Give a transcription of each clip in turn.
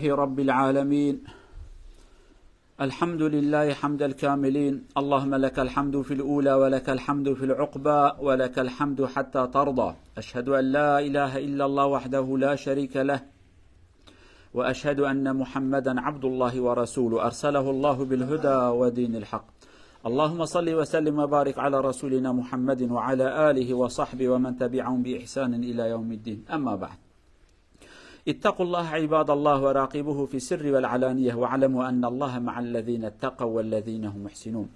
رب العالمين. الحمد لله حمد الكاملين. اللهم لك الحمد في الأولى ولك الحمد في العقبى ولك الحمد حتى ترضى. أشهد أن لا إله إلا الله وحده لا شريك له، وأشهد أن محمدا عبد الله ورسوله أرسله الله بالهدى ودين الحق. اللهم صل وسلم وبارك على رسولنا محمد وعلى آله وصحبه ومن تبعهم بإحسان إلى يوم الدين. أما بعد، اتقوا الله عباد الله وراقبوه في السر والعلانية، واعلموا أن الله مع الذين اتقوا والذين هم محسنون.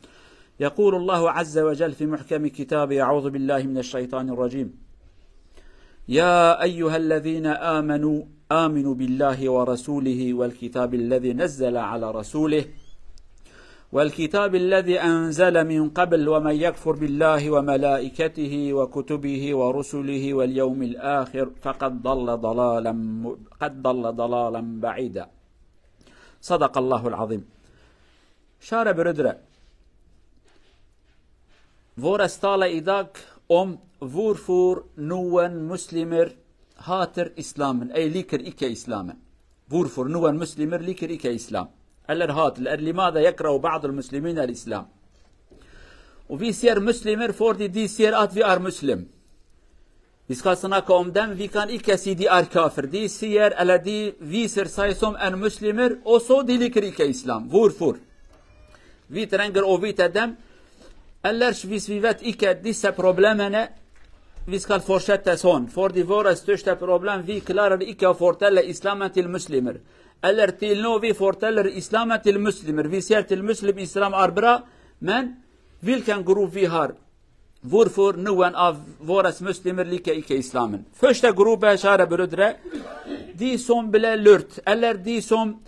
يقول الله عز وجل في محكم كتابه: أعوذ بالله من الشيطان الرجيم: يا أيها الذين آمنوا بالله ورسوله والكتاب الذي نزل على رسوله والكتاب الذي أنزل من قبل، ومن يكفر بالله وملائكته وكتبه ورسله واليوم الآخر فقد ضل ضلالا بعيدا. صدق الله العظيم. Kära bröder, våra talar idag om varför noen muslimer hater islamen, liker ikke islamen. Hvorfor noen muslimer liker ikke islam, eller hater, لماذا يكره بعض المسلمين الإسلام. Og vi sier muslimer fordi de sier at vi er muslim. Vi skal snakke om dem. Vi kan ikke si de er kafir. De sier, eller de viser seg som en muslimer, og så de liker ikke islam. Hvorfor? Vi trenger å vite dem. Ellers, hvis vi vet ikke disse problemene, vi skal fortsette sånn. Fordi våre største problem, vi klarer ikke å fortelle islamen til muslimer. Eller til nå vi forteller islamen til muslimer. Vi sier til muslim islam er bra, men hvilken gruppe vi har? Hvorfor noen av våre muslimer liker ikke islamen? Første gruppe, kjære brødre, de som ble lurt, eller de som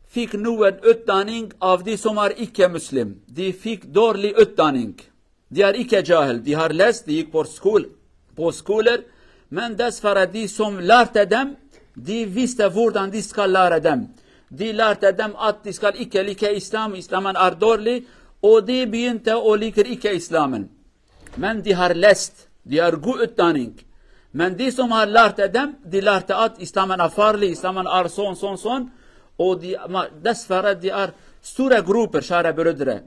fikk noen utdanning av de som er ikke muslim. De fikk dårlig utdanning. De er ikke jahil. De har lest, de gikk på skoler, men dessverre de som lærte dem, de visste hvordan de skal lære dem. De lærte dem at de skal ikke like islam, islamen er dårlig, og de begynte å like ikke islamen. Men de har lest, de har god utdanning. Men de som har lært dem, de lærte at islamen er farlig, islamen er sånn. Og dessverre de er store grupper, kjære brødre.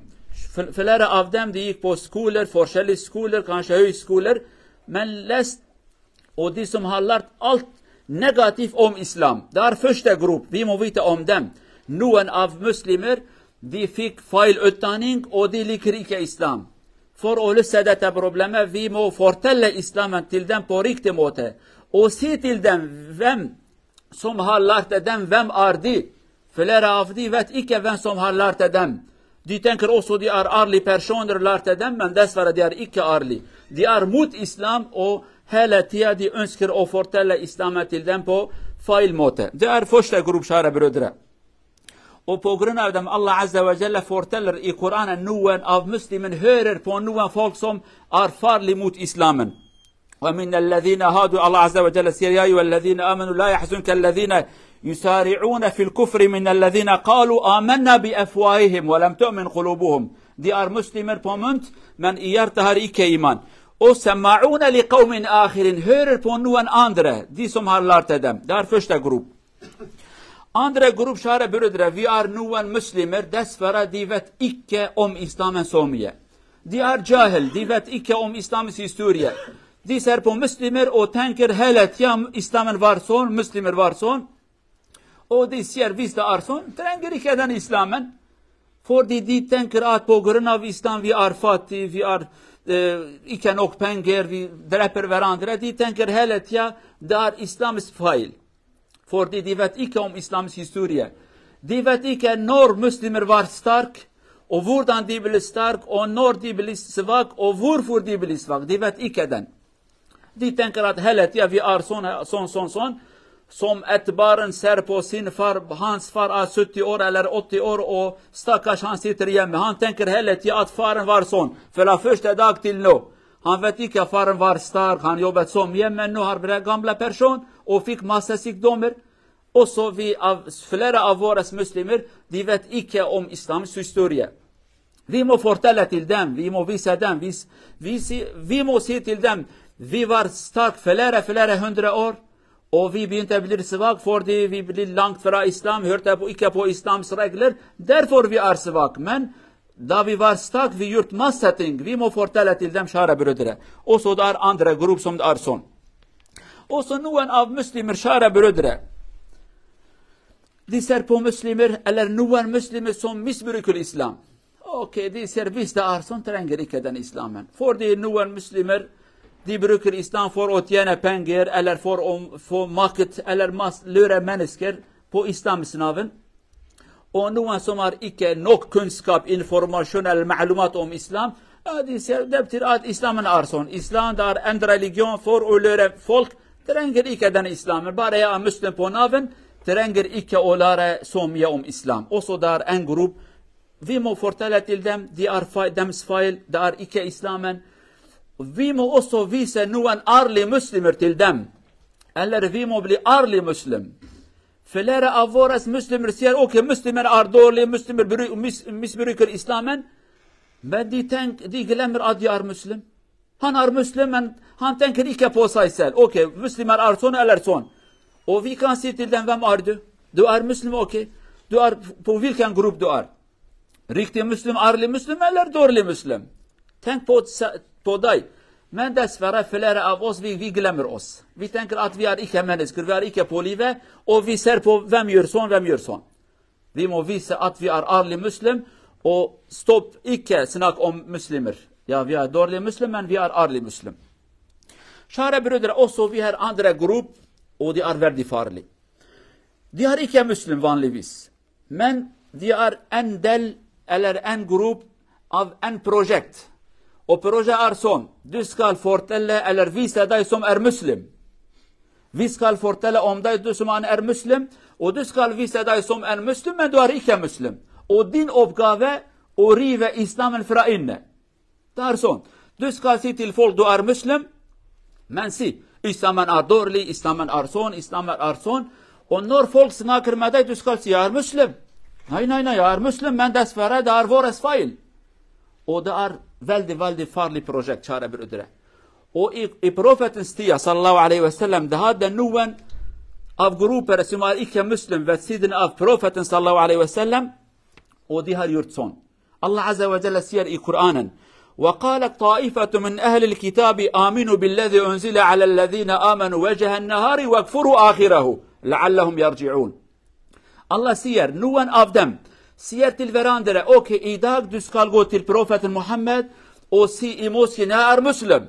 Flere av dem de gikk på skoler, forskjellige skoler, kanskje høyskoler, men lest, og de som har lært alt negativt om islam. Det er første gruppe, vi må vite om dem. Noen av muslimer, de fikk feil utdanning, og de liker ikke islam. For å løse dette problemet, vi må fortelle islamen til dem på riktig måte. Og si til dem hvem som har lært dem, hvem er de? Flere av de vet ikke hvem som har lært dem. De tenker også de er ærlige personer lærte dem, men dessverre de er ikke ærlige. De er mot islam, og hele tiden de ønsker å fortelle islamen til dem på feil måte. Det er første gruppe, kjære brødre. Og på grunn av dem, Allah Azza wa Jalla forteller i Koranen, noen av muslimen hører på noen folk som er farlige mot islamen. وَمِنَ الَّذِينَ هَادُوا Allah Azza wa Jalla sier: يَا أَيُّهَا الَّذِينَ آمَنُوا لَا يَحْزُنكَ الَّذِينَ يُسَارِعُونَ فِي الْكُفْرِ مِنَ الَّذِينَ قَالُوا آمَنَّا بِأَفْوَاهِهِمْ وَلَمْ تُؤْمِنْ قُلُوبُهُم. De er muslimer på munt, men i hjertet har ikke iman. Og سَمَّعُونَ لِقَوْمٍ آخِرٍ, hører på noen andre, de som har lært dem. Det er første gruppe. Andre gruppe, kjære brødre, vi er noen muslimer, dessverre de vet ikke om islamen så mye. De er jahil, de vet ikke om islamens historie. De ser på muslimer og tenker hele tiden islamen var sånn, muslimer var sånn. Og de sier hvis det er sånn, trenger ikke den islamen. Fordi de tenker at på grunn av islam vi er fattige, vi er ikke nok penger, vi dreper hverandre. De tenker hele tiden det er islams feil. Fordi de vet ikke om islams historie. De vet ikke når muslimer var sterk, og hvordan de ble sterk, og når de ble svak, og hvorfor de ble svak. De vet ikke den. De tenker at hele tiden vi er sånn. Som et barn ser på sin far, hans far er 70 år eller 80 år, og stakkars han sitter hjemme. Han tenker hele tiden at faren var sånn, fra første dag til nå. Han vet ikke at faren var sterk, han jobbet som hjemme, nå har vært gamle person, og fikk masse sykdommer. Også flere av våre muslimer, de vet ikke om islams historie. Vi må fortelle til dem, vi må vise dem, vi må si til dem, vi var sterk flere hundre år, Og vi begynte å bli svak fordi vi ble langt fra islam, hørte ikke på islams regler. Derfor vi svak. Men da vi var sterk, vi gjort masse ting. Vi må fortelle til dem, kjære brødre. Også det andre grupp som det sånn. Også noen av muslimer, kjære brødre, de ser på muslimer, eller noen muslimer som misbruker islam. Ok, de ser hvis det sånn, trenger ikke den islamen. Fordi noen muslimer, de bruker islam for å tjene penger, eller for å få makt, eller lure mennesker på islams navn. Og noen som har ikke nok kunnskap, informasjon eller ma'lumat om islam, de ser det betyr at islamen sånn. Islam det en religion for å lure folk, trenger ikke den islamen. Bare jeg muslim på navn, trenger ikke å lære så mye om islam. Også der en gruppe, vi må fortelle til dem, deres feil, det ikke islamen. Vi må også vise noen ærlige muslimer til dem. Eller vi må bli ærlige muslim. Flere av våre muslimer sier, ok, muslimer dårlige, muslimer misbruker islamen. Men de glemmer at de muslim. Han muslim, men han tenker ikke på seg selv. Ok, muslimer sånn eller sånn. Og vi kan si til dem, hvem du? Du muslim, ok. Du på hvilken gruppe du Riktig muslim, ærlig muslim eller dårlig muslim? Tenk på deg. Men dessverre, flere av oss, vi glemmer oss. Vi tenker at vi ikke mennesker, vi ikke på livet, og vi ser på hvem gjør sånn. Vi må vise at vi ærlig muslim, og stopp ikke snakk om muslimer. Ja, vi dårlige muslim, men vi ærlig muslim. Kjære brødre, også vi har andre grupp, og de veldig farlige. De ikke muslim vanligvis, men de en del, eller en gruppe av en prosjekt. Og prosjektet sånn, du skal fortelle eller vise deg som muslim. Vi skal fortelle om deg du som muslim, og du skal vise deg som muslim, men du ikke muslim. Og din oppgave å rive islamen fra inne. Det sånn. Du skal si til folk du muslim, men si, islamen dårlig, islamen sånn, islamen sånn. Og når folk snakker med deg, du skal si, jeg muslim. Nei, jeg muslim, men dessverre, det våres feil. Og det veldig, veldig farlig prosjekt, kjære brødre. Og i profetens tid, sallallahu alaihi wasallam, det hadde noen av grupper som ikke muslim ved siden av profeten, sallallahu alaihi wasallam, og de har gjort sånn. Allah azza wa jalla sier i Koranen, وقالت طائفة من أهل الكتاب آمنوا بالذي أنزل على الذين آمنوا وجه النهار واكفروا آخره لعلهم يرجعون. Allah sier, noen av dem sier til hverandre, ok, i dag du skal gå til profeten Muhammed og si i moskeen, jeg muslim.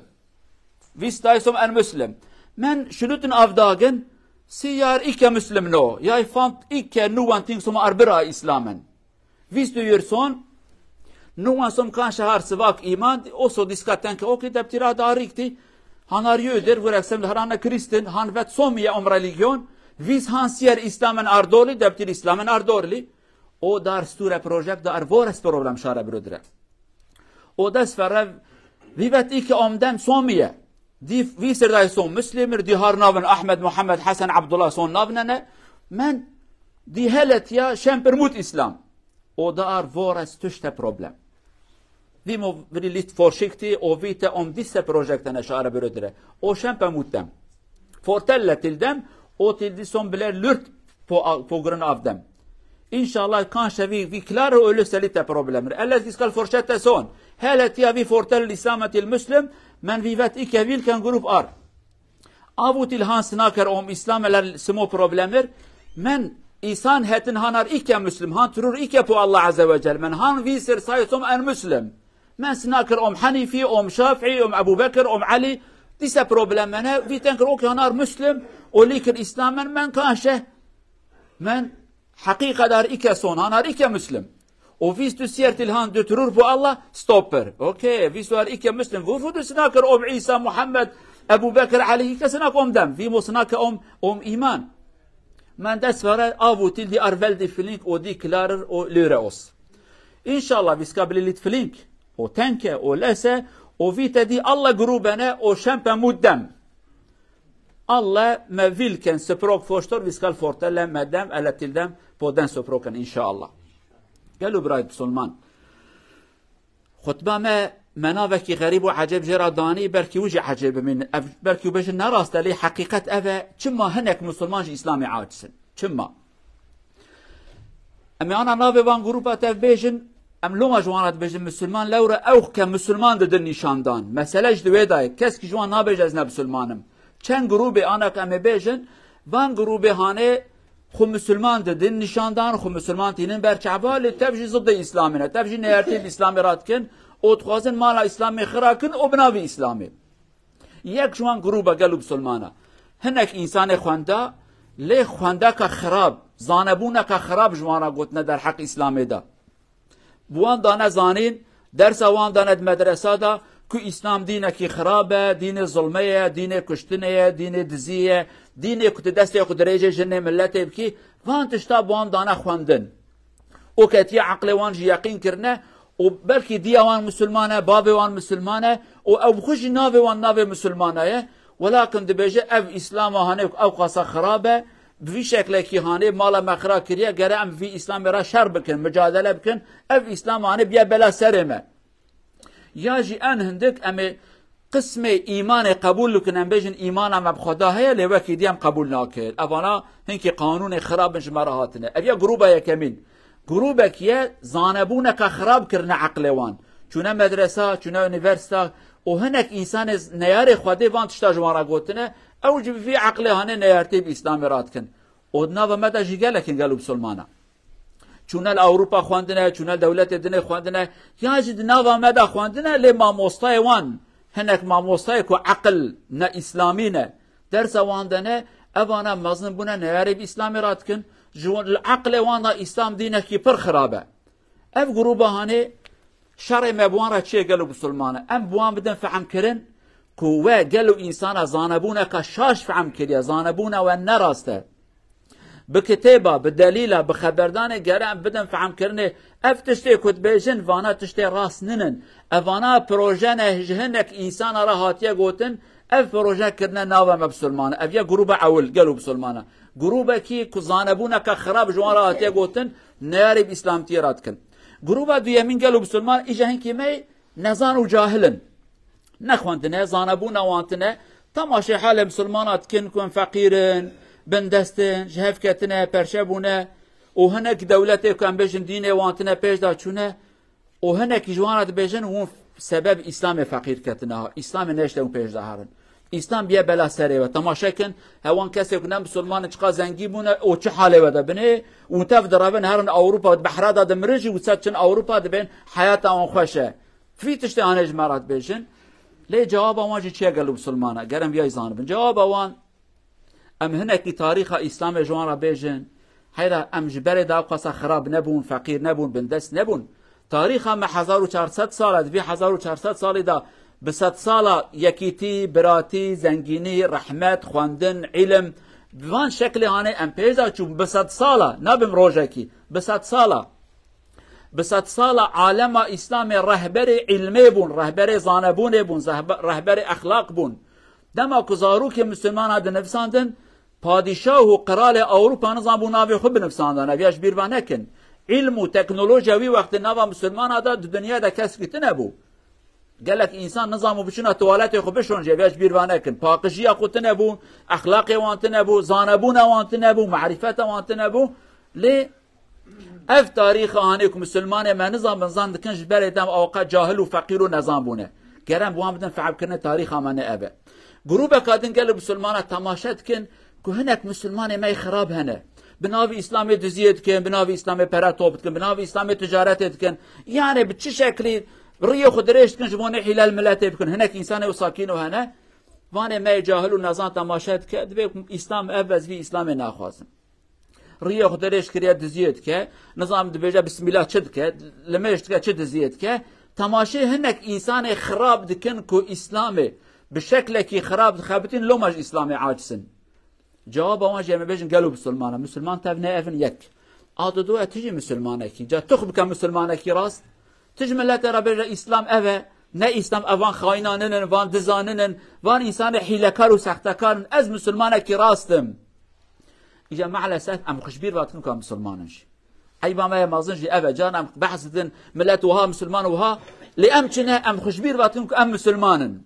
Vis deg som muslim. Men slutten av dagen sier jeg ikke muslim nå. Jeg fant ikke noen ting som bra i islamen. Hvis du gjør sånn, noen som kanskje har svak iman, også de skal tenke, ok, det betyr at det riktig. Han jøder, for eksempel, han kristen, han vet så mye om religion. Hvis han sier islamen dårlig, det betyr islamen dårlig. Og det store prosjekt, det vårt problem, kjære brødre. Og dessverre, vi vet ikke om dem så mye. De viser deg som muslimer, de har navn Ahmed, Mohammed, Hassan, Abdullah, sånn navnene. Men de hele tiden kjemper mot islam. Og det vårt største problem. Vi må bli litt forsiktige og vite om disse prosjektene, kjære brødre, og kjempe mot dem. Fortelle til dem, og til de som blir lurt på grunn av dem. Inshallah, kanskje vi klarer å løse litt problemer. Eller vi skal fortsette sånn. Hele tiden vi forteller islam til muslim, men vi vet ikke hvilken gruppe Av og til han snakker om islam eller små problemer, men i sannheten han ikke muslim. Han tror ikke på Allah azza wa jal, men han viser seg som muslim. Men snakker om Hanifi, om Shafi'i, om Abu Bakr, om Ali. Disse problemene, vi tenker ok, han muslim og liker islamen, men kanskje. Men haqiqat ikke sånn, han ikke muslim. Og hvis du sier til han, du tror på Allah, stopper. Ok, hvis du ikke muslim, hvorfor du snakker om Isa, Muhammad, Abu Bakr, Ali? Ikke snakke om dem, vi må snakke om iman. Men dessverre, av og til de veldig flinke, og de klarer å lure oss. Inshallah, vi skal bli litt flinke, og tenke, og lese, og vite de alle gruppene, og kjempe mot dem. Alle med hvilken språk forstår, vi skal fortelle med dem, eller til dem, på den språken, inshallah. قالوا برايد سلمان خطبة ما منافكي غريب وعجب جرا داني بركي وجه عجب من بركي وبجن نراست لي حقيقة أبا كما هنك مسلمان إسلامي عاجسن كما أما أنا نافي وان جروبا تفبيجن أم لو ما جوانات بجن مسلمان لورا أو كمسلمان ددن نشاندان مسألة جدوي داي كسك جوان نابج از نبسلمانم چند جروبي أنا كم بيجن وان جروبي هانه خو مسلمان ددن نشاندان خو مسلمان تینن برچعبال تبجي ضد إسلامنا تبجي نيرتيب إسلامي راتكن او تخوازن مالا إسلامي خراكن او بناوي إسلامي يك جوان جروبا قالوا بسلمانا هنك إنسان خواندا لي خواندا كخراب زانبونا كخراب جوانا قوتنا در حق إسلامي دا بوان دانا زانين درس وان دانا مدرسة دا كو إسلام دينكي خرابة دين ظلمية دين كشتنية دين دزية دين كو تدستي كو دريجة جنة ملتي بكي وان تشتا بوان دانا خواندن او كتي عقل وان جي يقين كرنا و بلكي دي وان مسلمانه بابي وان مسلمانه او بخوش نافي وان نافي مسلمانه ولكن دبيجه اف اسلام هانه او قصه خرابه بفي شكل كي هانه مالا مخرا كريا غير ام في اسلام را شر بكن مجادله بكن اف اسلام هانه بيا بلا سرمه ياجي ان هندك ام قسم ايمان قبول لكن ام بيجن ايمان ام بخدا هي لوكي ديام قبول ناكل افانا هنكي قانون خراب جمرهاتنا ابيا جروبا يا كمين جروبك يا زانبونك خراب كرنا عقلوان چونه مدرسه چونه يونيفرسيته وهناك انسان نيار خدي وان تشتا جوارا قوتنا او جب في عقله هن نيارتيب اسلامي راتكن ودنا ومدى جي قالكن قالوا بسلمانا چونه الاوروبا خواندنا چونه دولت الدنيا خواندنا ياجد ناوا مدى خواندنا لما موستاي وان هناك ما موستاي كو عقل نا اسلامينا درس واندنا ابانا مزن بنا نياريب اسلامي راتكن جوان العقل وانا اسلام دينك پر خرابه اف جروبه هاني شرع مبوان را چه قالوا بسلمانه ام بوان بدن فهم كرن كوا قالوا انسان زانبونه كشاش فهم كريا زانبونه ونراسته بكتابه بدليله بخبردانه قرام بدن فهم كرنه اف تشتي كتبيجن وانا تشتي راس ننن افانا بروجانه هنك انسان راهاتيه قوتن اف بروجا كرنا ناوا مبسلمانه اف يا جروبه اول قالوا بسلمانه جروبه كي كزانبونه كخراب جواراتيه قوتن نارب اسلام تيراتكن جروبه دويمين قالوا بسلمان اجا هنكي مي نزان وجاهلن نخواندنا زانبونا وانتنا تماشي حال مسلمانات كن فقيرن بندستن جهفكتنا برشبونا وهناك دولتي كان بيجن ديني وانتنا بيج دا چونه وهناك جوانات بيجن وون سبب اسلام فقير كتنا اسلام نشته بيج دا هرن اسلام بیا بلا سره و تماشا کن هوان کسی که نم مسلمان چقا زنگی بونه او چه حاله وده بنه و تف درابن هرن اوروبا بحرا داد مرجی و صد چن اوروبا دبن حیات آن خوشه فی تشت آنج مرات بشن لی جواب آنجی چه قالوا مسلمانه گرم بیای زانبن جواب آن ام هنکی تاریخ اسلام جوان را بشن حیرا ام جبر دا قصه خراب نبون فقیر نبون بندست نبون تاریخ هم 1400 سال دوی 1400 سال دا بسات سالا يكيتي براتي زنجيني رحمت خواندن علم بوان شكل هاني ام بيزا چون بسات سالا نبم روجاكي بسات سالا عالم اسلام رهبر علمي بون رهبر زانبون بون رهبر اخلاق بون دما كزارو كي مسلمان هذا نفساندن پادشاه و قرال اوروبا نظام بو ناوي خب نفساندن ابياش بيربانكن علم و تكنولوجيا وي وقت نوا مسلمان هذا الدنيا دا كسكت نبو قالك انسان نظامه بشنا توالات خو بشون جباش بيربانه كن باقجيه قوتنا بو اخلاقي وانتنا بو زانبونا وانتنا بو معرفته وانتنا بو لي اف تاريخ انيكم مسلمان ما نظام بنظام دكنج بلدم اوقات جاهل وفقير ونظام بونه كرم بوام بدن فعب كنا تاريخ امانه ابا جروب كادن قال مسلمان تماشات كن كو هناك مسلمان ما خراب هنا بناوي اسلامي دزيت كن بناوي اسلامي براتوبت كن بناوي اسلامي تجارات كن يعني بتش شكلي ريو خدريش كن جبوني حلال ملاتي بكن هناك انسان وساكين وهنا وانا ما يجاهلوا نظام تماشات كدبكم اسلام افز في اسلام ناخوازم ريو خدريش كريا دزيت ك نظام دبيجا بسم الله تشد ك لما يشتك تشد دزيت ك تماشي هناك انسان خراب دكن كو اسلامي بشكل كي خراب خابتين لو ماج اسلامي عاجسن جواب واجه ما بيجن قالوا مسلمان تبني افن يك عادوا تجي مسلمانه كي جا تخبك مسلمانه كي راس تجمل ترى بر اسلام افا نه اسلام اوان خاينانن وان دزانن وان انسان حيلكار وسختكار از مسلمانه كي راستم اجا مع الاسف ام خشبير واتكم كان مسلمانش عيبا ما مازنجي أبا جان أم بحث دن ملت وها مسلمان وها لأمكنه أم خشبير باتنك أم مسلمان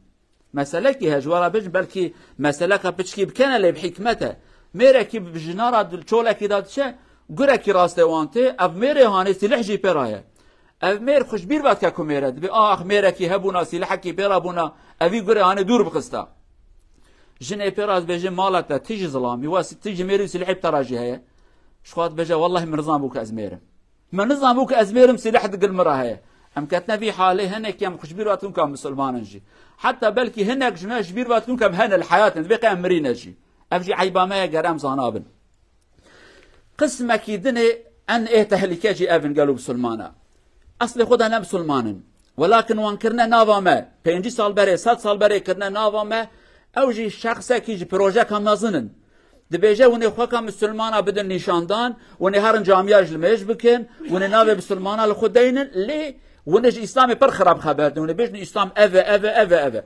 مسألة كي هجوارا بج بلكي مسألة كبتشكي بكنا لي بحكمته ميرا كي بجنارا دلشولا كي دادشه قرا كي راسته وانته أف ميرا هاني سلاح جي برايا أف مير خشبير بات كاكو ميرا دبي آخ ميرا كي هبونا سلاح كي برا بونا أفي قرا هاني دور بخستا جن براز بيجي مالته تيجي ظلامي واس تيجي ميري سلاح بتراجي هي شخوات بيجي والله من نظام بوك أزميرم ما نظام بوك أزميرم سلاح دق المراهي أم كتنا في حاله هناك يم خشبير باتون كام مسلمان نجي حتى بلكي هناك جماعة شبير باتون كم هن الحياة بقى أمرين نجي أفجي عيبا ما جرام زانابن قسمة كيدني أن إيه تهلكاجي أبن قالوا بسلمانا أصل خدها نم سلمانن ولكن وانكرنا نافا ما 5 سال بري 7 سال بري كرنا نافا ما أوجي شخصة كيجي بروجا كم نازنن دبيجا وني خوكا مسلمانا بدن نشاندان وني هارن جامياج الميج بكن وني نافي بسلمانا لخدينن ليه ونج إسلامي پر خراب خبرت وني بيجن إسلام أفا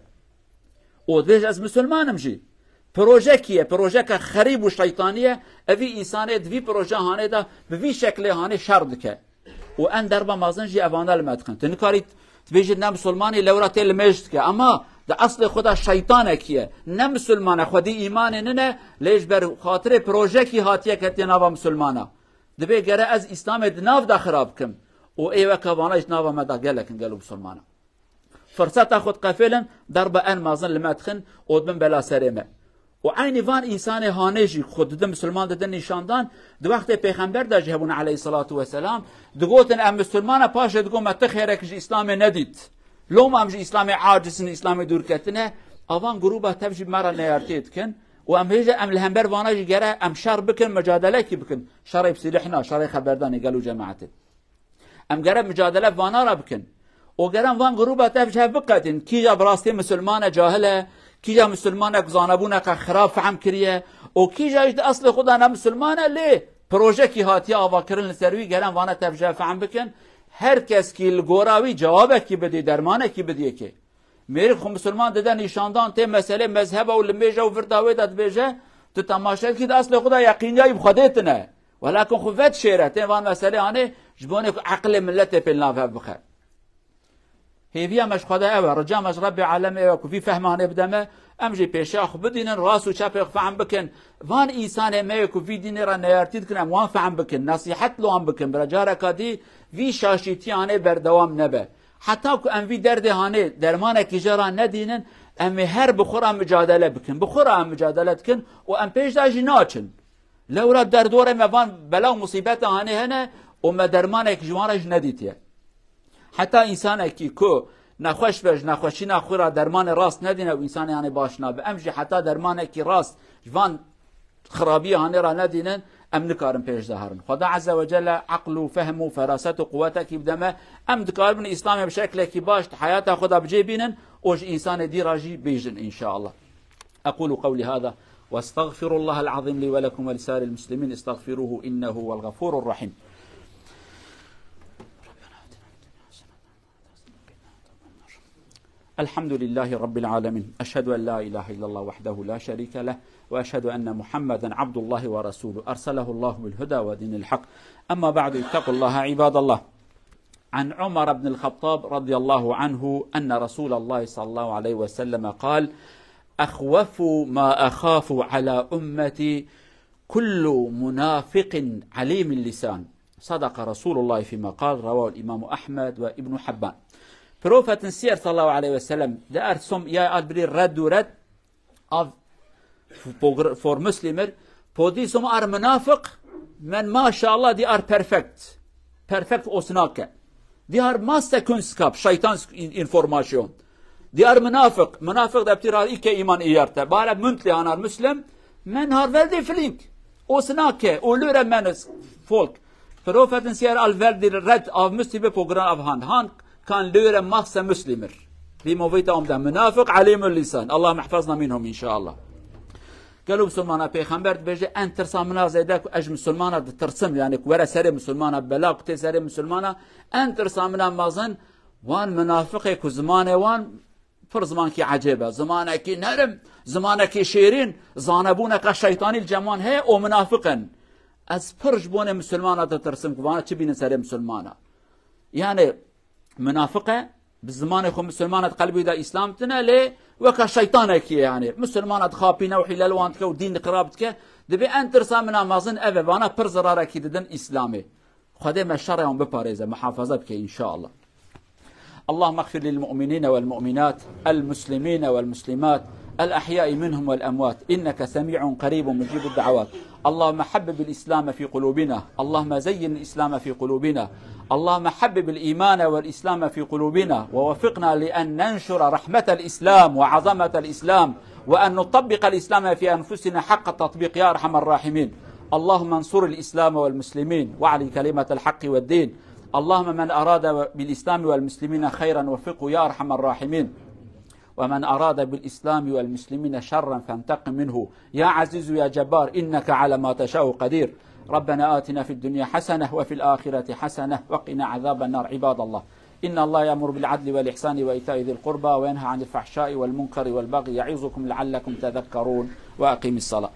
ودبيج از مسلمانم جي پروژه کیه پروژه که خریب و شیطانیه اوی انسانه دوی پروژه هانه دا بوی شکل هانه شرد که و ان دربا مازن جی اوانه المدخن تنکاری تبیجید نه مسلمانی لورا تل مجد که اما دا اصل خدا شیطانه کیه نه مسلمانه خودی ایمان نه لیش بر خاطر پروژه کی هاتیه که تنابا مسلمانه دبی گره از اسلام دناف دا خراب کم و ایوه کبانه جنابا مدا گلکن گلو مسلمانه فرصت خود قفلن دربا ان مازن المدخن ودبن بلا سرمه و عین وان انسان هانجی خود ده مسلمان ده نشاندان دو وقت پیغمبر ده جهبون علیه الصلاة والسلام دگوتن ام مسلمان پاش دگو مت خیره که اسلام ندید لوم ام اسلام عاجزن اسلام دور کتنه اوان گروبه تبجی مرا نیارتید کن و ام هیجا ام لهمبر وانجی گره ام شر بکن مجادله کی بکن شر بسلحنا شر خبردانی قالو جماعت ام گره مجادله وانا را بکن و گرم وان گروبه تبجی بقتن کی جا براستی مسلمان جاهله کیجا مسلمانه زانبونه که خراب فهم کریه و کیجا اصل خدا نه مسلمانه لی پروژه کی هاتی آوا کرن سروی گرم وانه تفجه فهم بکن هر کس کی الگوراوی جوابه کی بدی درمانه کی بدی که میری خو مسلمان دادن نشاندان ته مسئله مذهب و لمیجه و فرداوی داد بیجه تو تماشا کی اصل خدا یقینی بخودت نه ولکن خو ود شیره ته وان مسئله انه جبونه عقل ملت پلنافه بخه هیویا مش خدا او رجا مش رب عالم او کوفی فهمانه بدمه امجی پیشاخ بدینن راس و چپ فهم بکن وان انسان ما کوفی دین را نیارتید کنم وان فهم بکن نصیحت لو هم بکن برجاره کدی وی شاشیتیانه بردوام نبه حتی کو ام وی درد هانه درمان کی جرا ندینن ام هر بخورا مجادله بکن بخورا مجادله کن و ام پیش داجی ناچن لورا در دوره موان بلا مصیبت هانه هنه و ما درمان کی جوانش ندیتیه حتی انسان کی کو نخوش بج نخوشی نخورا درمان راست ندینه و انسان یعنی باش نابه امجی حتی درمان کی راست جوان خرابی هانه را ندینن ام نکارم پیش دهرن خدا عز وجل عقل و فهم و فراست و قوت کی بدمه ام دکارم اسلام بشکل کی باش حیات خدا بجی بینن اوج انسان دی راجی بیجن ان شاء الله اقول قولي هذا واستغفر الله العظيم لي ولكم ولسائر المسلمين استغفروه انه هو الغفور الرحيم الحمد لله رب العالمين أشهد أن لا إله إلا الله وحده لا شريك له وأشهد أن محمدا عبد الله ورسوله أرسله الله بالهدى ودين الحق أما بعد اتقوا الله عباد الله عن عمر بن الخطاب رضي الله عنه أن رسول الله صلى الله عليه وسلم قال أخوف ما أخاف على أمتي كل منافق عليم اللسان صدق رسول الله فيما قال رواه الإمام أحمد وابن حبان Profeten sier sallallahu aleyhi ve sellem, det som jeg blir redd og redd av for muslimer, på de som munafiq, men mashallah de perfekt. Perfekt å snakke. De har masse kunnskap, shaitansk informasjon. De munafiq. Munafiq det betyr ikke iman i hjertet. Bare muntlig han muslim, men har veldig flink å snakke og lure folk. Profeten sier veldig redd av muslimer på grunn av han. Han كان لورا مخصة مسلمر بموفيتا أمدان منافق عليم اللسان اللهم احفظنا منهم إن شاء الله قالوا مسلمانا بيخمبر بيجي أن ترسى منا زيداك أج مسلمانا ترسم يعني ورا سري مسلمانا بلاق تسري مسلمانا أن ترسى منا مازن وان منافقك وزمانه وان فر زمان كي عجيبه زمانه كي نرم زمانه كي شيرين زانبونك الشيطاني الجمان هي ومنافقا از پرش بونه مسلمانات ترسم كوانا چه بين سر مسلمانا يعني منافقه بالزمان خو مسلمانات قلبي دا اسلام تنا لي وكا شيطانك يعني مسلمانات خابينا وحلال وانتك ودين قرابتك دبي ان ترسا من امازن ابي وانا پر زراره كي ددن اسلامي خدي ما شرعهم بباريزه محافظه بك ان شاء الله. اللهم اغفر للمؤمنين والمؤمنات المسلمين والمسلمات الأحياء منهم والأموات إنك سميع قريب مجيب الدعوات. اللهم حبب الإسلام في قلوبنا، اللهم زين الإسلام في قلوبنا، اللهم حبب الإيمان والإسلام في قلوبنا ووفقنا لأن ننشر رحمة الإسلام وعظمة الإسلام وأن نطبق الإسلام في أنفسنا حق التطبيق يا أرحم الراحمين. اللهم انصر الإسلام والمسلمين واعلي كلمة الحق والدين. اللهم من أراد بالإسلام والمسلمين خيرا وفقه يا أرحم الراحمين، ومن أراد بالإسلام والمسلمين شرا فانتقم منه يا عزيز يا جبار إنك على ما تشاء قدير. ربنا آتنا في الدنيا حسنة وفي الآخرة حسنة وقنا عذاب النار. عباد الله إن الله يأمر بالعدل والإحسان وإيتاء ذي القربى وينهى عن الفحشاء والمنكر والبغي يعظكم لعلكم تذكرون وأقيموا الصلاة.